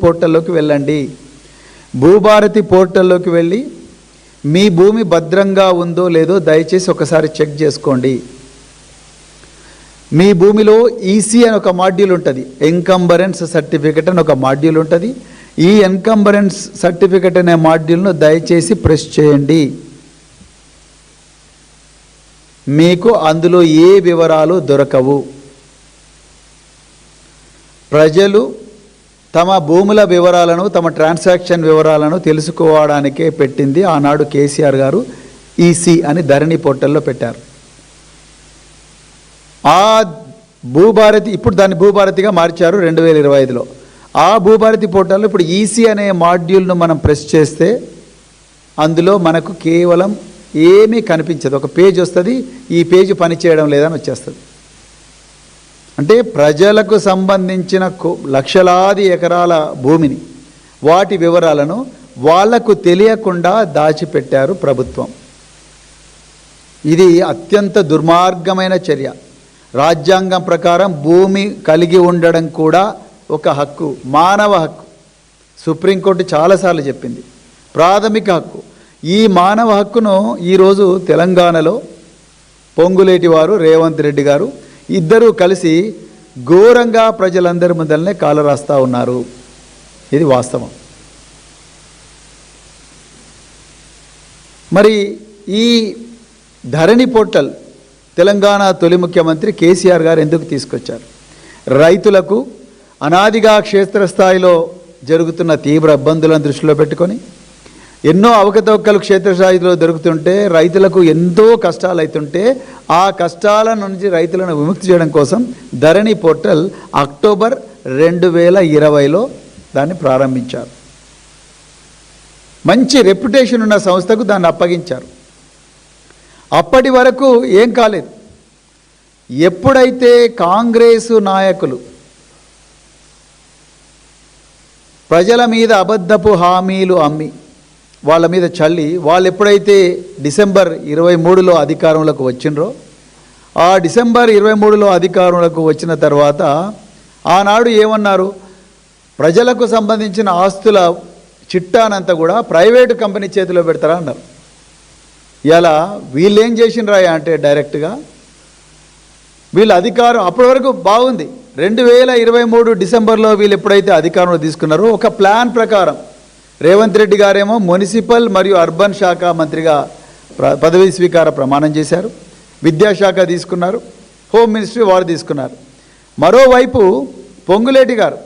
పోర్టల్లోకి వెళ్ళండి. భూభారతి పోర్టల్లోకి వెళ్ళి మీ భూమి భద్రంగా ఉందో లేదో దయచేసి ఒకసారి చెక్ చేసుకోండి. మీ భూమిలో ఈసీ అని ఒక మాడ్యూల్ ఉంటుంది, ఎన్కంబరెన్స్ సర్టిఫికెట్ అని ఒక మాడ్యూల్ ఉంటుంది. ఈ ఎన్కంబరెన్స్ సర్టిఫికెట్ అనే మాడ్యూల్ను దయచేసి ప్రెస్ చేయండి. మీకు అందులో ఏ వివరాలు దొరకవు. ప్రజలు తమ భూముల వివరాలను, తమ ట్రాన్సాక్షన్ వివరాలను తెలుసుకోవడానికే పెట్టింది ఆనాడు కేసీఆర్ గారు ఈసీ అని ధరణి పోర్టల్లో పెట్టారు. ఆ భూభారతి, ఇప్పుడు దాన్ని భూభారతిగా మార్చారు 2025లో. ఆ భూభారతి పోర్టల్లో ఇప్పుడు ఈసీ అనే మాడ్యూల్ను మనం ప్రెస్ చేస్తే అందులో మనకు కేవలం ఏమీ కనిపించదు. ఒక పేజ్ వస్తుంది, ఈ పేజ్ పనిచేయడం లేదని వచ్చేస్తుంది. అంటే ప్రజలకు సంబంధించిన లక్షలాది ఎకరాల భూమిని, వాటి వివరాలను వాళ్లకు తెలియకుండా దాచిపెట్టారు ప్రభుత్వం. ఇది అత్యంత దుర్మార్గమైన చర్య. రాజ్యాంగం ప్రకారం భూమి కలిగి ఉండడం కూడా ఒక హక్కు, మానవ హక్కు. సుప్రీంకోర్టు చాలాసార్లు చెప్పింది, ప్రాథమిక హక్కు. ఈ మానవ హక్కును ఈరోజు తెలంగాణలో పొంగులేటి వారు, రేవంత్ రెడ్డి గారు ఇద్దరూ కలిసి ఘోరంగా ప్రజలందరి ముందరనే కాలరాస్తా ఉన్నారు. ఇది వాస్తవం. మరి ఈ ధరణి పోర్టల్ తెలంగాణ తొలి ముఖ్యమంత్రి కేసీఆర్ గారు ఎందుకు తీసుకొచ్చారు? రైతులకు అనాదిగా క్షేత్రస్థాయిలో జరుగుతున్న తీవ్ర ఇబ్బందులను దృష్టిలో పెట్టుకొని, ఎన్నో అవకతవకలు క్షేత్రస్థాయిలో దొరుకుతుంటే రైతులకు ఎంతో కష్టాలు అవుతుంటే, ఆ కష్టాల నుంచి రైతులను విముక్తి చేయడం కోసం ధరణి పోర్టల్ అక్టోబర్ 2020లో దాన్ని ప్రారంభించారు. మంచి రెప్యుటేషన్ ఉన్న సంస్థకు దాన్ని అప్పగించారు. అప్పటి వరకు ఏం కాలేదు. ఎప్పుడైతే కాంగ్రెసు నాయకులు ప్రజల మీద అబద్ధపు హామీలు అమ్మి వాళ్ళ మీద చల్లి, వాళ్ళు ఎప్పుడైతే డిసెంబర్ 23లో అధికారంలోకి వచ్చినరో, ఆ డిసెంబర్ 23లో అధికారంలోకి వచ్చిన తర్వాత ఆనాడు ఏమన్నారు? ప్రజలకు సంబంధించిన ఆస్తుల చిట్టానంతా కూడా ప్రైవేటు కంపెనీ చేతిలో పెడతారా అన్నారు. ఇలా వీళ్ళు ఏం చేసినరాయా అంటే డైరెక్ట్గా వీళ్ళ అధికారం అప్పటి వరకు బాగుంది. 2023 డిసెంబర్లో వీళ్ళు ఎప్పుడైతే అధికారంలో తీసుకున్నారో, ఒక ప్లాన్ ప్రకారం రేవంత్ రెడ్డి గారేమో మున్సిపల్ మరియు అర్బన్ శాఖ మంత్రిగా పదవీ స్వీకార ప్రమాణం చేశారు. విద్యాశాఖ తీసుకున్నారు, హోమ్ మినిస్ట్రీ వారు తీసుకున్నారు. మరోవైపు పొంగులేటి గారు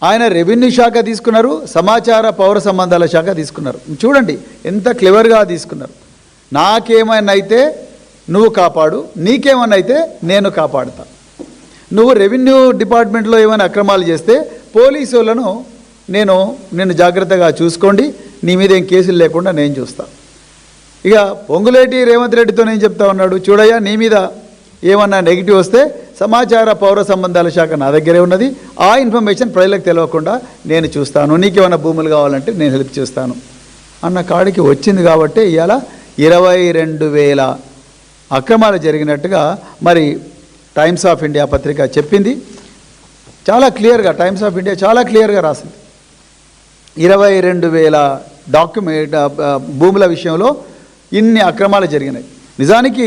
ఆయన రెవెన్యూ శాఖ తీసుకున్నారు, సమాచార పౌర సంబంధాల శాఖ తీసుకున్నారు. చూడండి ఎంత క్లెవర్గా తీసుకున్నారు. నాకేమైనా అయితే నువ్వు కాపాడు, నీకేమైనా అయితే నేను కాపాడుతా. నువ్వు రెవెన్యూ డిపార్ట్మెంట్లో ఏమైనా అక్రమాలు చేస్తే పోలీసు వాళ్ళను నేను జాగ్రత్తగా చూసుకోండి, నీ మీద ఏం కేసులు లేకుండా నేను చూస్తా. ఇక పొంగులేటి రేవంత్ రెడ్డితో నేను చెప్తా ఉన్నాడు, చూడయ్యా నీ మీద ఏమన్నా నెగిటివ్ వస్తే సమాచార పౌర సంబంధాల శాఖ నా దగ్గరే ఉన్నది, ఆ ఇన్ఫర్మేషన్ ప్రజలకు తెలియకుండా నేను చూస్తాను, నీకేమైనా భూములు కావాలంటే నేను హెల్ప్ చేస్తాను అన్న కాడికి వచ్చింది. కాబట్టి ఇవాళ 22,000 అక్రమాలు జరిగినట్టుగా మరి టైమ్స్ ఆఫ్ ఇండియా పత్రిక చెప్పింది. చాలా క్లియర్గా టైమ్స్ ఆఫ్ ఇండియా చాలా క్లియర్గా రాసింది. 22,000 భూముల విషయంలో ఇన్ని అక్రమాలు జరిగినాయి. నిజానికి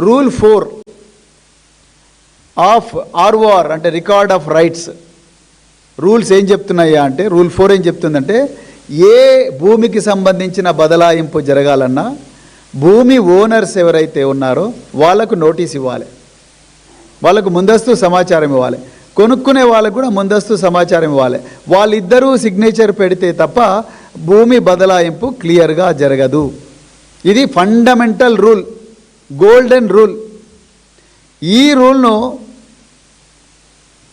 రూల్ 4 ఆఫ్ ఆర్ఓఆర్ అంటే రికార్డ్ ఆఫ్ రైట్స్ రూల్స్ ఏం చెప్తున్నాయా అంటే, రూల్ 4 ఏం చెప్తుందంటే, ఏ భూమికి సంబంధించిన బదలాయింపు జరగాలన్నా భూమి ఓనర్స్ ఎవరైతే ఉన్నారో వాళ్లకు నోటీస్ ఇవ్వాలి, వాళ్ళకు ముందస్తు సమాచారం ఇవ్వాలి, కొనుక్కునే వాళ్ళకు కూడా ముందస్తు సమాచారం ఇవ్వాలి. వాళ్ళిద్దరూ సిగ్నేచర్ పెడితే తప్ప భూమి బదలాయింపు క్లియర్గా జరగదు. ఇది ఫండమెంటల్ రూల్, గోల్డెన్ రూల్. ఈ రూల్ను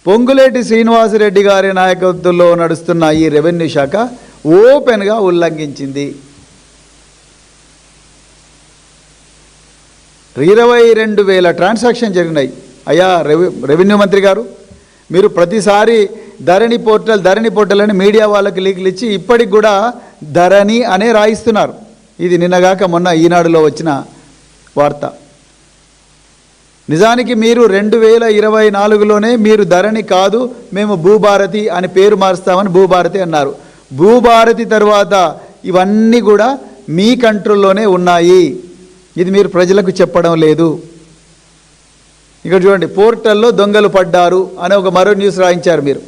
పొంగులేటి శ్రీనివాసరెడ్డి గారి నాయకత్వంలో నడుస్తున్న ఈ రెవెన్యూ శాఖ ఓపెన్గా ఉల్లంఘించింది. 22,000 ట్రాన్సాక్షన్ జరిగినాయి. అయ్యా రెవెన్యూ మంత్రి గారు, మీరు ప్రతిసారి ధరణి పోర్టల్ అని మీడియా వాళ్ళకి లీకులు ఇచ్చి ఇప్పటికి కూడా ధరణి అనే రాయిస్తున్నారు. ఇది నిన్నగాక మొన్న ఈనాడులో వచ్చిన వార్త. నిజానికి మీరు 2024లోనే మీరు ధరణి కాదు మేము భూభారతి అని పేరు మారుస్తామని భూభారతి అన్నారు. భూభారతి తర్వాత ఇవన్నీ కూడా మీ కంట్రోల్లోనే ఉన్నాయి. ఇది మీరు ప్రజలకు చెప్పడం లేదు. ఇక్కడ చూడండి, పోర్టల్లో దొంగలు పడ్డారు అని ఒక మరో న్యూస్ రాయించారు మీరు.